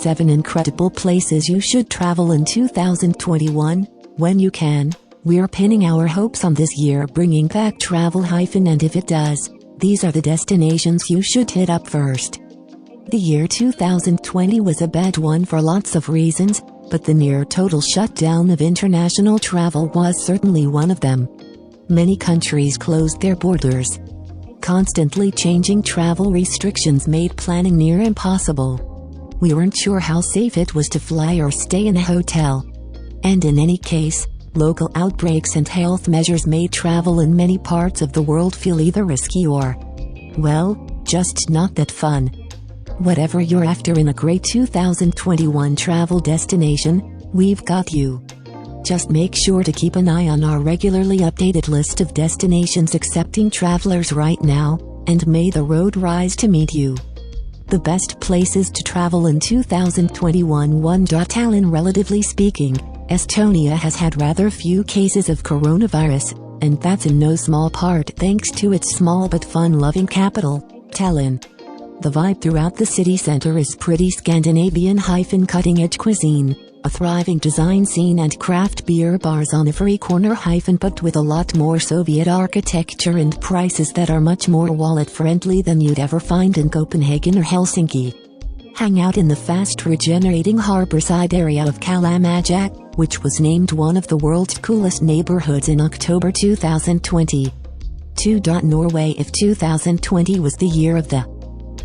7 incredible places you should travel in 2021. When you can, we're pinning our hopes on this year bringing back travel and if it does, these are the destinations you should hit up first. The year 2020 was a bad one for lots of reasons, but the near total shutdown of international travel was certainly one of them. Many countries closed their borders. Constantly changing travel restrictions made planning near impossible. We weren't sure how safe it was to fly or stay in a hotel. And in any case, local outbreaks and health measures made travel in many parts of the world feel either risky or, well, just not that fun. Whatever you're after in a great 2021 travel destination, we've got you. Just make sure to keep an eye on our regularly updated list of destinations accepting travelers right now, and may the road rise to meet you. The best places to travel in 2021. 1. Tallinn. Relatively speaking, Estonia has had rather few cases of coronavirus, and that's in no small part thanks to its small but fun-loving capital, Tallinn. The vibe throughout the city center is pretty Scandinavian cutting-edge cuisine, a thriving design scene and craft beer bars on every corner but with a lot more Soviet architecture and prices that are much more wallet-friendly than you'd ever find in Copenhagen or Helsinki. Hang out in the fast-regenerating harbourside area of Kalamaja, which was named one of the world's coolest neighbourhoods in October 2020. 2. Norway. If 2020 was the year of the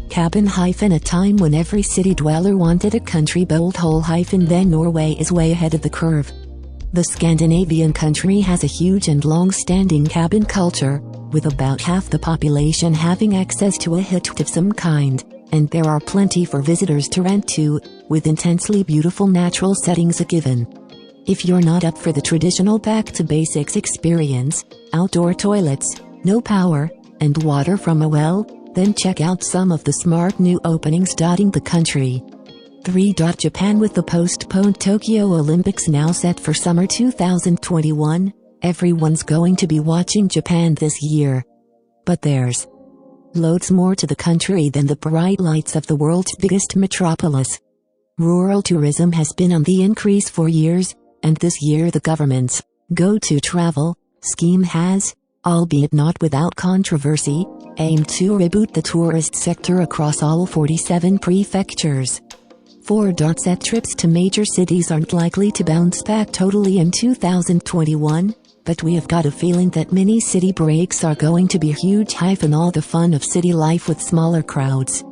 cabin a time when every city dweller wanted a country bold hole then Norway is way ahead of the curve. The Scandinavian country has a huge and long-standing cabin culture, with about half the population having access to a hut of some kind, and there are plenty for visitors to rent too, with intensely beautiful natural settings a given. If you're not up for the traditional back-to-basics experience, outdoor toilets, no power, and water from a well, then check out some of the smart new openings dotting the country. 3. Japan. With the postponed Tokyo Olympics now set for summer 2021, everyone's going to be watching Japan this year. But there's loads more to the country than the bright lights of the world's biggest metropolis. Rural tourism has been on the increase for years, and this year the government's go-to travel scheme has, albeit not without controversy, aimed to reboot the tourist sector across all 47 prefectures. 4. Set trips to major cities aren't likely to bounce back totally in 2021, but we have got a feeling that mini city breaks are going to be huge all the fun of city life with smaller crowds.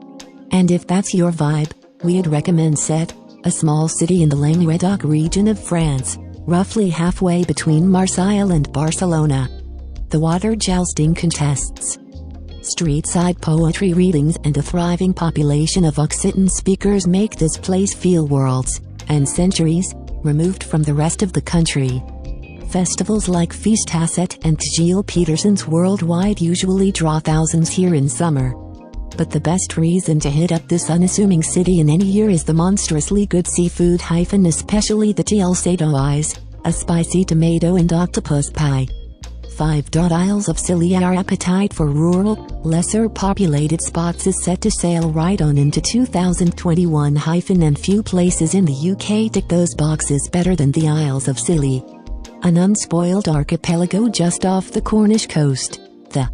And if that's your vibe, we'd recommend Set, a small city in the Languedoc region of France, roughly halfway between Marseille and Barcelona. The water jousting contests, street-side poetry readings and a thriving population of Occitan speakers make this place feel worlds, and centuries, removed from the rest of the country. Festivals like Feast Hasset and Gilles Peterson's Worldwide usually draw thousands here in summer. But the best reason to hit up this unassuming city in any year is the monstrously good seafood especially the Salcedo eyes, a spicy tomato and octopus pie. 5. Isles of Scilly. Our appetite for rural, lesser populated spots is set to sail right on into 2021 and few places in the UK tick those boxes better than the Isles of Scilly. An unspoiled archipelago just off the Cornish coast, the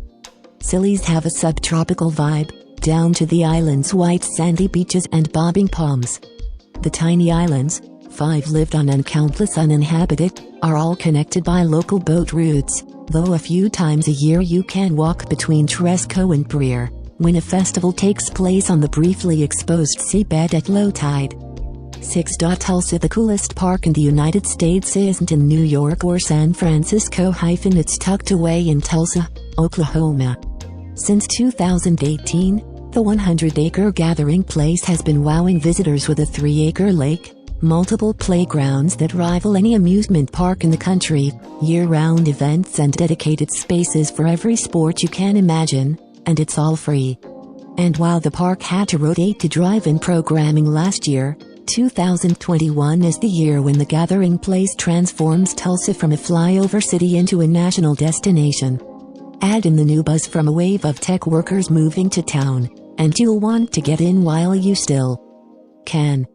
Scillies have a subtropical vibe, down to the island's white sandy beaches and bobbing palms. The tiny islands, 5 lived on and countless uninhabited, are all connected by local boat routes, though a few times a year you can walk between Tresco and Breer, when a festival takes place on the briefly exposed seabed at low tide. 6. Tulsa. The coolest park in the United States isn't in New York or San Francisco it's tucked away in Tulsa, Oklahoma. Since 2018, the 100-acre gathering place has been wowing visitors with a 3-acre lake, multiple playgrounds that rival any amusement park in the country, year-round events and dedicated spaces for every sport you can imagine, and it's all free. And while the park had to rotate to drive-in programming last year, 2021 is the year when the gathering place transforms Tulsa from a flyover city into a national destination. Add in the new buzz from a wave of tech workers moving to town, and you'll want to get in while you still can.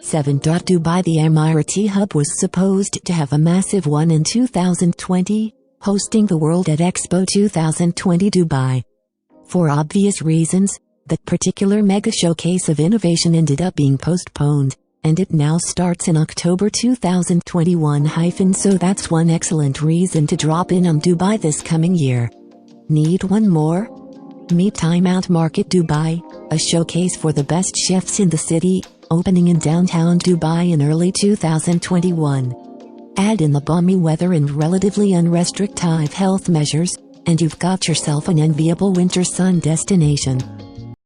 7. Dubai. The Emirati hub was supposed to have a massive one in 2020, hosting the World at Expo 2020 Dubai. For obvious reasons, that particular mega showcase of innovation ended up being postponed, and it now starts in October 2021. So that's one excellent reason to drop in on Dubai this coming year. Need one more? Meet Time Out Market Dubai, a showcase for the best chefs in the city, opening in downtown Dubai in early 2021. Add in the balmy weather and relatively unrestricted health measures, and you've got yourself an enviable winter sun destination.